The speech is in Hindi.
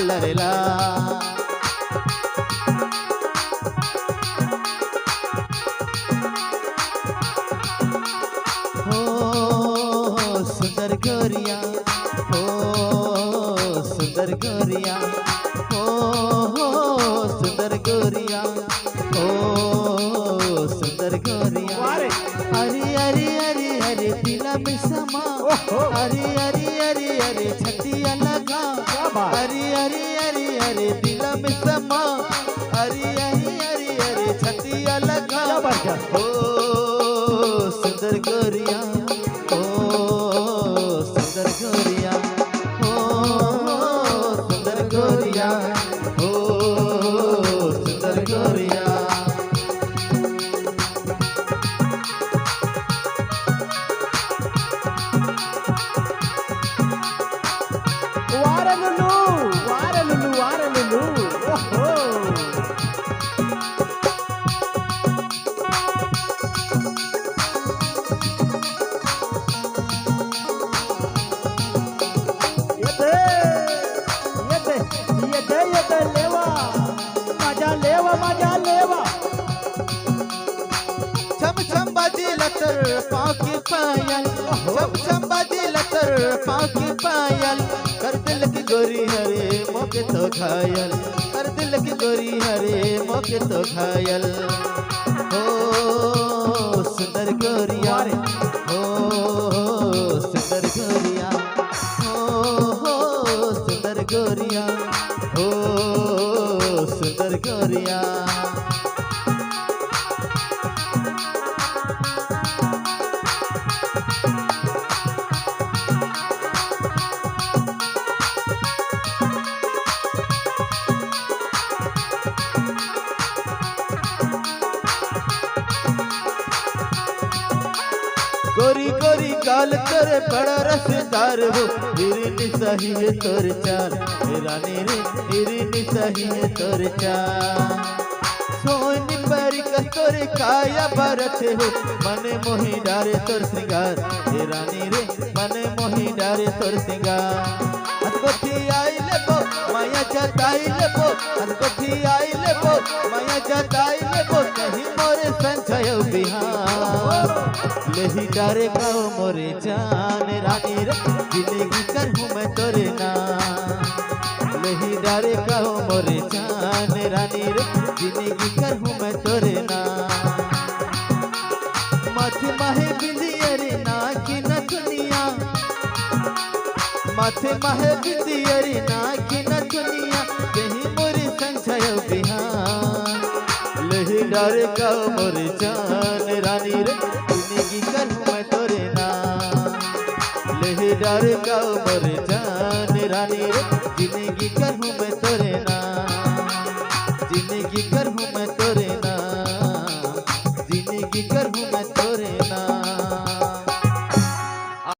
ला रे ला। हो सुंदर गोरिया, हो सुंदर गोरिया, हो सुंदर गोरिया, हो सुंदर गोरिया। अरे अरे अरे अरे दिला में समा, अरे अरे अरे अरे छतिया लगा, अरे अरे अरे अरे दिला में समा, अरे अरे अरे अरे छतिया लगा। हो सुंदर गोरिया, हो सुंदर गोरिया, हो सुंदर गोरिया, हो सुंदर गोरिया। वारलुलु वारलुलु वारलुलु ओहो। येते लेवा माझा लेवा। छम छम बाजीला तर पाँव की पायल, छम छम बाजीला तर पाँव की पायल। कर दिल की गोरी हरे मौके तो घायल, कर दिल की गोरी हरे मौके तो घायल। हो सुंदर गोरिया, हो सुंदर गोरिया, हो सुंदर गोरिया, हो सुंदर गोरिया। गोरी गोरी गाल करे बड़ा रसदार हो, हिरनी सही है तोर चाल, रानी रे हिरनी सही है तोर चाल। सोनी परी कस्तोर काया बरत हो, मने मोही डारे तोर श्रृंगार, रानी रे मने मोही डारे तोर श्रृंगार। हथगोठी आई लेबो माया जताई लेबो, हथगोठी आई लेबो माया जताई लेबो। कहीं मोरे संचय बिहार लेही डारे गाओ मोरे जान, रानी रे जिंदगी कर हूँ मैं तोरे नाम। लेही डारे गाओ मोरे जान, रानी रे जिंदगी कर हूँ मैं तोरे नाम। माथे माहे बिंदियरी ना की न दुनिया, माथे माहे बिंदियरी ना की न दुनिया। कहीं मोरे संचय बिहार लेही डारे गाओ मोरे जान, रानी रे जिंदगी कर हूँ मैं तोरे नाम। लेही डारे गाओ मोरे जान, रानी रे जिंदगी कर हूँ मैं तोरे